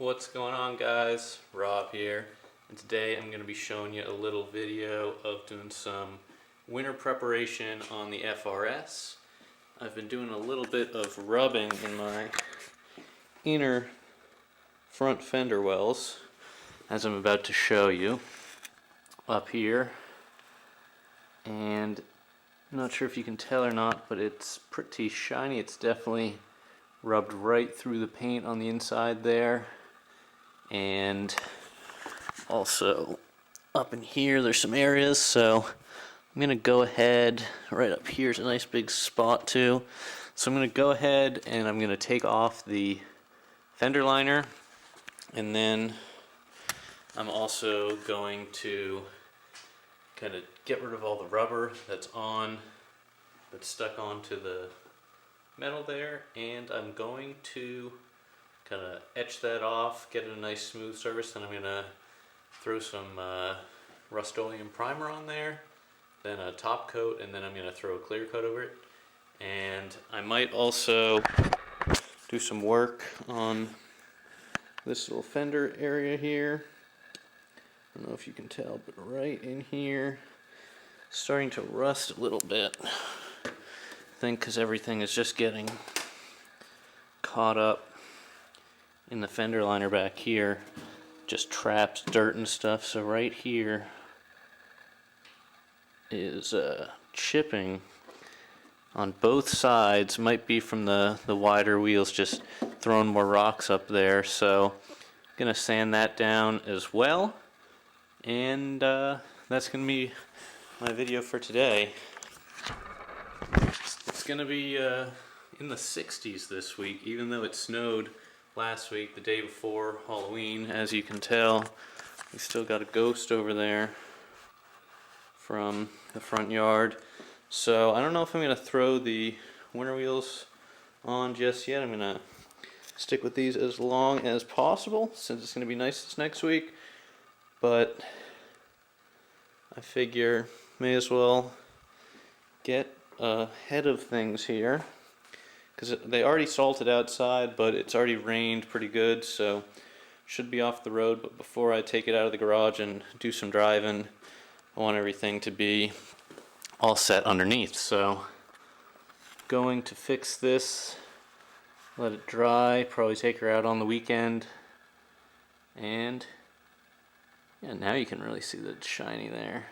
What's going on, guys? Rob here, and today I'm going to be showing you a little video of doing some winter preparation on the FRS. I've been doing a little bit of rubbing in my inner front fender wells, as I'm about to show you up here, and I'm not sure if you can tell or not, but it's pretty shiny. It's definitely rubbed right through the paint on the inside there. And also up in here there's some areas, so I'm gonna go ahead. Right up here's a nice big spot too, so I'm gonna go ahead and I'm gonna take off the fender liner, and then I'm also going to kind of get rid of all the rubber that's stuck onto the metal there, and I'm going to kind of etch that off, get it a nice smooth surface. Then I'm going to throw some Rust-Oleum primer on there, then a top coat, and then I'm going to throw a clear coat over it. And I might also do some work on this little fender area here. I don't know if you can tell, but right in here, starting to rust a little bit. I think because everything is just getting caught up in the fender liner back here, just traps dirt and stuff. So right here is chipping on both sides. Might be from the wider wheels just throwing more rocks up there. So I'm gonna sand that down as well, and that's gonna be my video for today. It's gonna be in the 60s this week, even though it snowed last week, the day before Halloween. As you can tell, we still got a ghost over there from the front yard. So I don't know if I'm going to throw the winter wheels on just yet. I'm going to stick with these as long as possible since it's going to be nice this next week. But I figure may as well get ahead of things here, because they already salted outside, but it's already rained pretty good, so should be off the road. But before I take it out of the garage and do some driving, I want everything to be all set underneath. So going to fix this, let it dry, probably take her out on the weekend, and yeah, now you can really see that it's shiny there.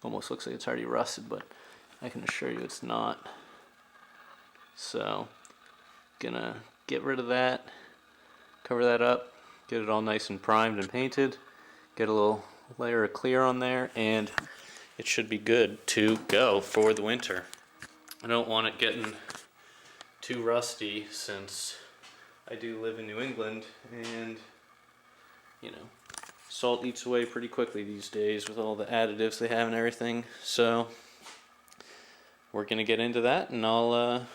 Almost looks like it's already rusted, but I can assure you it's not. So gonna get rid of that, cover that up, get it all nice and primed and painted, get a little layer of clear on there, and it should be good to go for the winter. I don't want it getting too rusty since I do live in New England, and you know, salt eats away pretty quickly these days with all the additives they have and everything. So we're gonna get into that, and I'll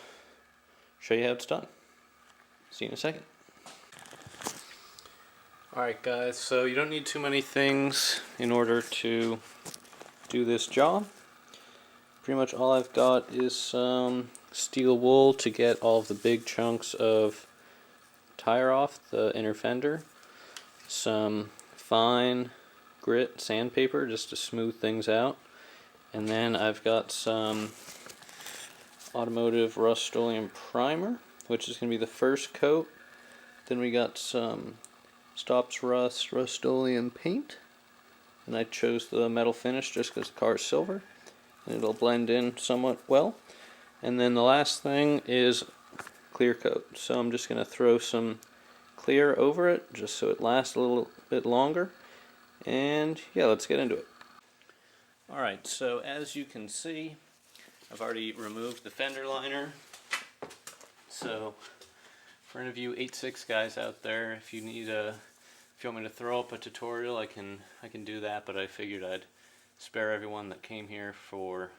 show you how it's done. See you in a second. Alright guys, so you don't need too many things in order to do this job. Pretty much all I've got is some steel wool to get all of the big chunks of tire off the inner fender, some fine grit sandpaper just to smooth things out, and then I've got some automotive Rust-Oleum primer, which is going to be the first coat. Then we got some Stops Rust Rust-Oleum paint, and I chose the metal finish just because the car is silver and it'll blend in somewhat well. And then the last thing is clear coat, so I'm just going to throw some clear over it just so it lasts a little bit longer. And yeah, let's get into it. Alright, so as you can see, I've already removed the fender liner. So for any of you 8.6 guys out there, if you want me to throw up a tutorial, I can do that, but I figured I'd spare everyone that came here for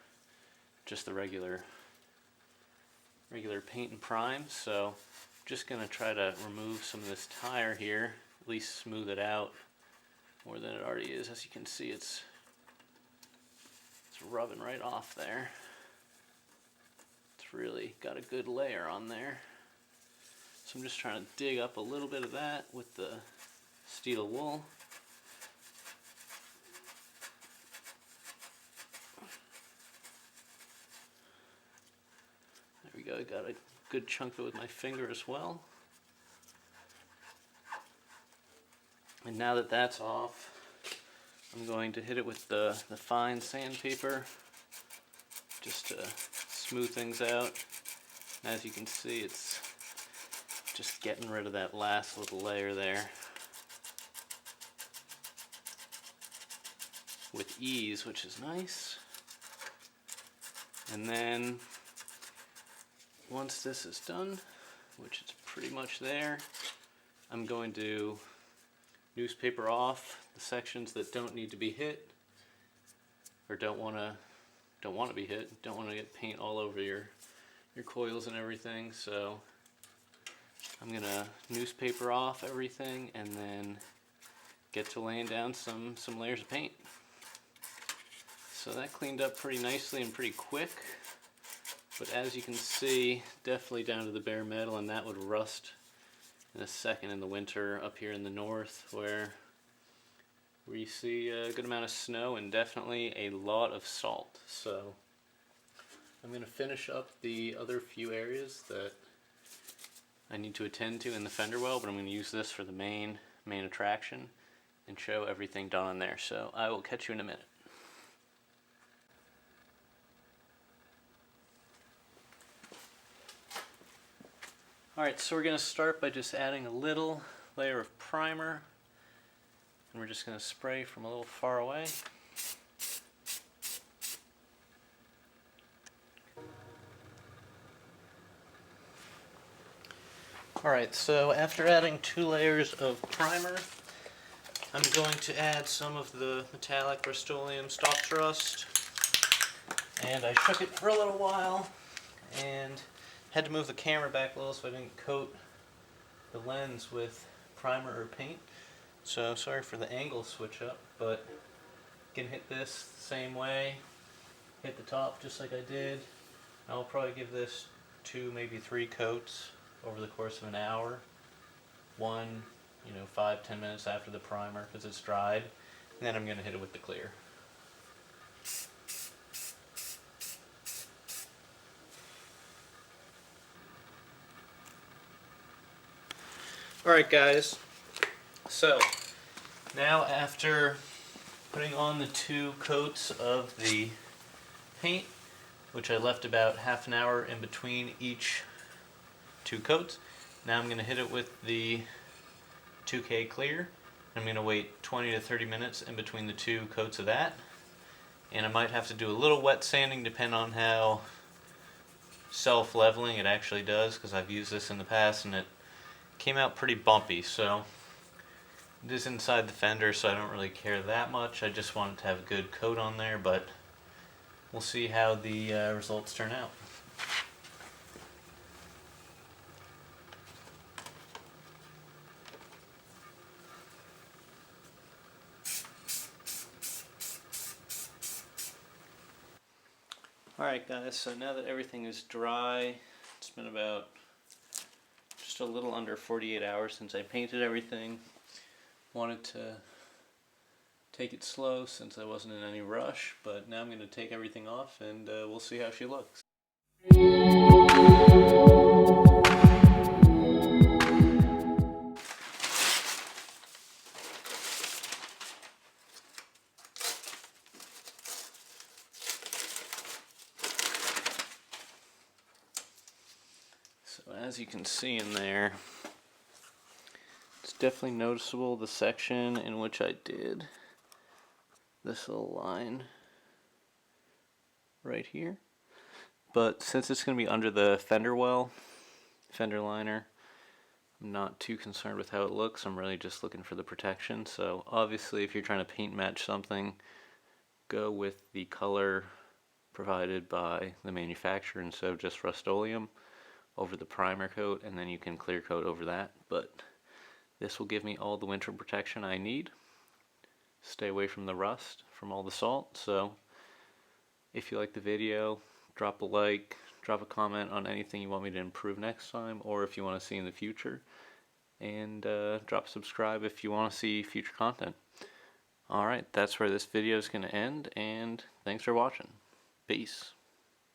just the regular paint and prime. So I'm just gonna try to remove some of this tire here, at least smooth it out more than it already is. As you can see, it's rubbing right off there. It's really got a good layer on there. So I'm just trying to dig up a little bit of that with the steel wool. There we go, I got a good chunk of it with my finger as well. And now that that's off, I'm going to hit it with the fine sandpaper just to smooth things out. And as you can see, it's just getting rid of that last little layer there with ease, which is nice. And then once this is done, which is pretty much there, I'm going to newspaper off the sections that don't need to be hit or don't want to be hit, don't want to get paint all over your coils and everything. So I'm gonna newspaper off everything and then get to laying down some layers of paint. So that cleaned up pretty nicely and pretty quick, but as you can see, definitely down to the bare metal, and that would rust in a second in the winter up here in the north where you see a good amount of snow and definitely a lot of salt. So I'm going to finish up the other few areas that I need to attend to in the fender well, but I'm going to use this for the main attraction and show everything done on there. So I will catch you in a minute. Alright, so we're going to start by just adding a little layer of primer, and we're just going to spray from a little far away. Alright, so after adding 2 layers of primer, I'm going to add some of the metallic Rust-Oleum Stock Rust, and I shook it for a little while and had to move the camera back a little so I didn't coat the lens with primer or paint. So sorry for the angle switch up, but you can hit this the same way, hit the top just like I did. I'll probably give this 2, maybe 3 coats over the course of an hour. 1, 5-10 minutes after the primer because it's dried, and then I'm going to hit it with the clear. Alright guys, so now after putting on the 2 coats of the paint, which I left about half an hour in between each 2 coats, now I'm going to hit it with the 2K clear. I'm going to wait 20 to 30 minutes in between the 2 coats of that, and I might have to do a little wet sanding depending on how self-leveling it actually does, because I've used this in the past and it came out pretty bumpy. So it is inside the fender, so I don't really care that much. I just want it to have a good coat on there, but we'll see how the results turn out. Alright guys, so now that everything is dry, it's been about just a little under 48 hours since I painted everything. Wanted to take it slow since I wasn't in any rush, but now I'm going to take everything off and we'll see how she looks. So as you can see in there, it's definitely noticeable the section in which I did this little line right here. But since it's going to be under the fender well, fender liner, I'm not too concerned with how it looks. I'm really just looking for the protection. So obviously if you're trying to paint match something, go with the color provided by the manufacturer instead of just Rust-Oleum over the primer coat, and then you can clear coat over that. But this will give me all the winter protection I need. Stay away from the rust, from all the salt. So if you like the video, drop a like, drop a comment on anything you want me to improve next time, or if you want to see in the future. and drop subscribe if you want to see future content. Alright, that's where this video is going to end, and thanks for watching. Peace.